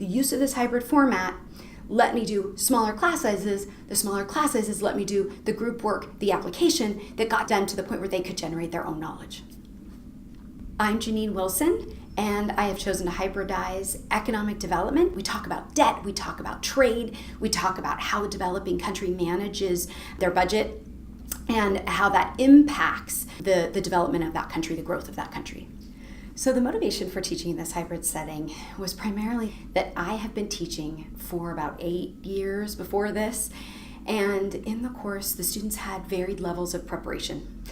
The use of this hybrid format let me do smaller class sizes. The smaller class sizes let me do the group work, the application that got them to the point where they could generate their own knowledge. I'm Janine Wilson, and I have chosen to hybridize economic development. We talk about debt, we talk about trade, we talk about how a developing country manages their budget and how that impacts the development of that country, the growth of that country. So the motivation for teaching in this hybrid setting was primarily that I have been teaching for about 8 years before this, and in the course, the students had varied levels of preparation.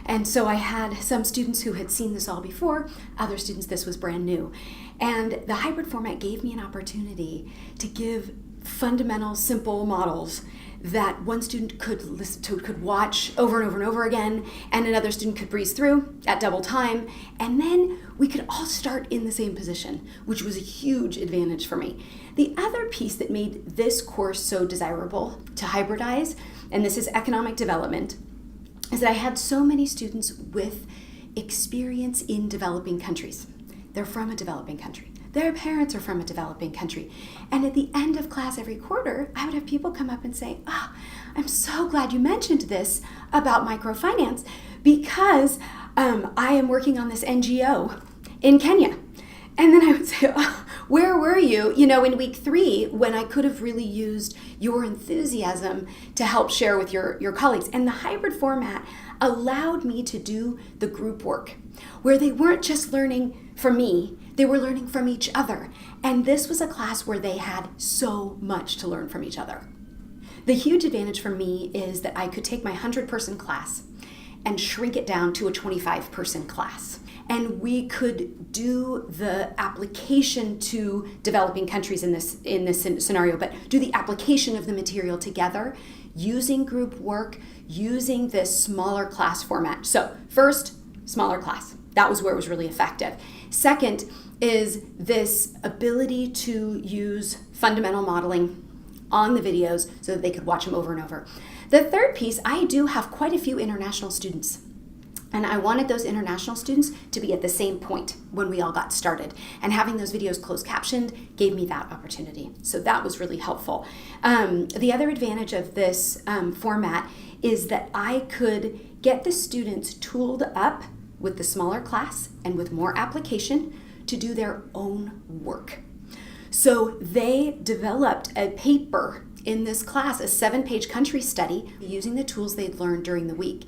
And so I had some students who had seen this all before, other students this was brand new. And the hybrid format gave me an opportunity to give fundamental, simple models that one student could listen to, could watch over and over and over again, and another student could breeze through at double time, and then we could all start in the same position, which was a huge advantage for me. The other piece that made this course so desirable to hybridize, and this is economic development, is that I had so many students with experience in developing countries. They're from a developing country. Their parents are from a developing country. And at the end of class every quarter, I would have people come up and say, I'm so glad you mentioned this about microfinance because I am working on this NGO in Kenya. And then I would say, where were you, in week 3 when I could have really used your enthusiasm to help share with your colleagues? And the hybrid format allowed me to do the group work where they weren't just learning from me, they were learning from each other. And this was a class where they had so much to learn from each other. The huge advantage for me is that I could take my 100-person class and shrink it down to a 25-person class. And we could do the application to developing countries in this scenario, but do the application of the material together using group work, using this smaller class format. So first, smaller class. That was where it was really effective. Second is this ability to use fundamental modeling on the videos so that they could watch them over and over. The third piece, I do have quite a few international students. And I wanted those international students to be at the same point when we all got started. And having those videos closed captioned gave me that opportunity. So that was really helpful. The other advantage of this format is that I could get the students tooled up with the smaller class and with more application to do their own work. So they developed a paper in this class, a 7-page country study, using the tools they'd learned during the week.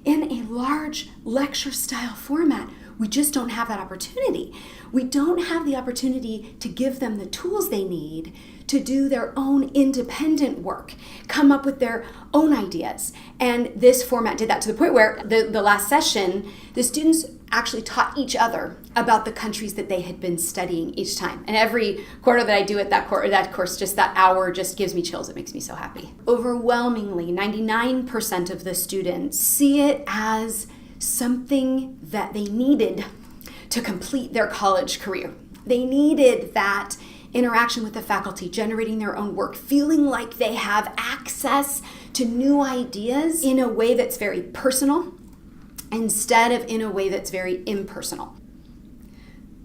In a large lecture style format, we just don't have that opportunity. We don't have the opportunity to give them the tools they need to do their own independent work, come up with their own ideas. And this format did that to the point where the last session, the students actually taught each other about the countries that they had been studying each time. And every quarter that I do it, that course, just that hour just gives me chills. It makes me so happy. Overwhelmingly, 99% of the students see it as something that they needed to complete their college career. They needed that interaction with the faculty, generating their own work, feeling like they have access to new ideas in a way that's very personal instead of in a way that's very impersonal.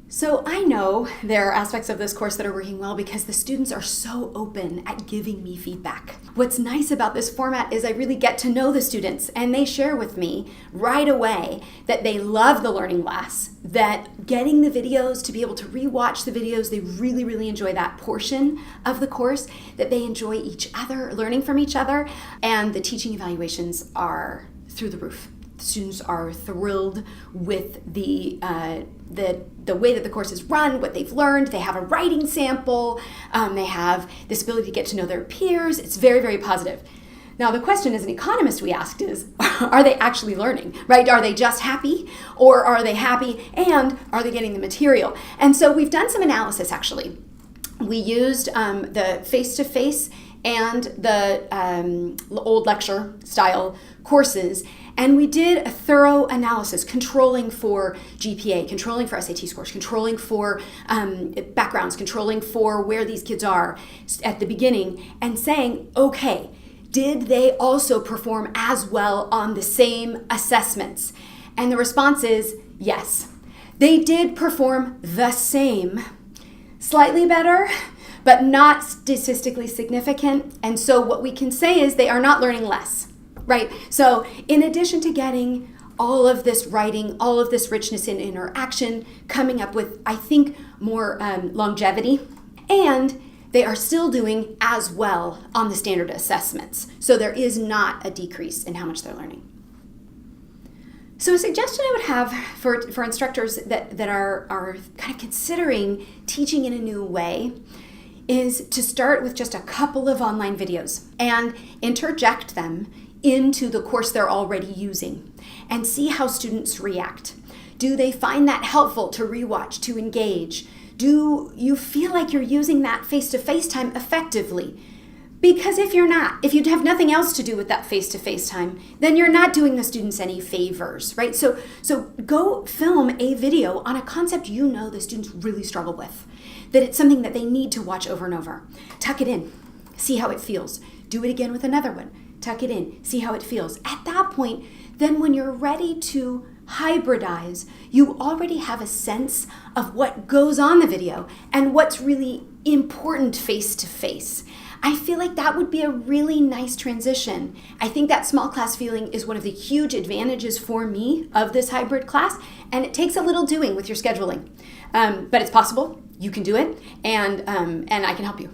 So I know there are aspects of this course that are working well because the students are so open at giving me feedback. What's nice about this format is I really get to know the students, and they share with me right away that they love the learning class, that getting the videos, to be able to rewatch the videos, they really, really enjoy that portion of the course, that they enjoy each other, learning from each other, and the teaching evaluations are through the roof. The students are thrilled with the way that the course is run, what they've learned. They have a writing sample. They have this ability to get to know their peers. It's very, very positive. Now, the question as an economist we asked is, are they actually learning, right? Are they just happy, or are they happy and are they getting the material? And so we've done some analysis, actually. We used the face-to-face and the old lecture style courses, and we did a thorough analysis, controlling for GPA, controlling for SAT scores, controlling for backgrounds, controlling for where these kids are at the beginning, and saying, okay, did they also perform as well on the same assessments? And the response is yes. They did perform the same, slightly better, but not statistically significant. And so what we can say is they are not learning less, right? So in addition to getting all of this writing, all of this richness in interaction, coming up with, I think, more longevity, and they are still doing as well on the standard assessments. So there is not a decrease in how much they're learning. So a suggestion I would have for instructors that are kind of considering teaching in a new way is to start with just a couple of online videos and interject them into the course they're already using and see how students react. Do they find that helpful to rewatch, to engage? Do you feel like you're using that face-to-face time effectively? Because if you're not, if you have nothing else to do with that face-to-face time, then you're not doing the students any favors, right? So go film a video on a concept you know the students really struggle with, that it's something that they need to watch over and over. Tuck it in, see how it feels. Do it again with another one. Tuck it in, see how it feels. At that point, then when you're ready to hybridize, you already have a sense of what goes on the video and what's really important face-to-face. I feel like that would be a really nice transition. I think that small class feeling is one of the huge advantages for me of this hybrid class, and it takes a little doing with your scheduling. But it's possible, you can do it, and I can help you.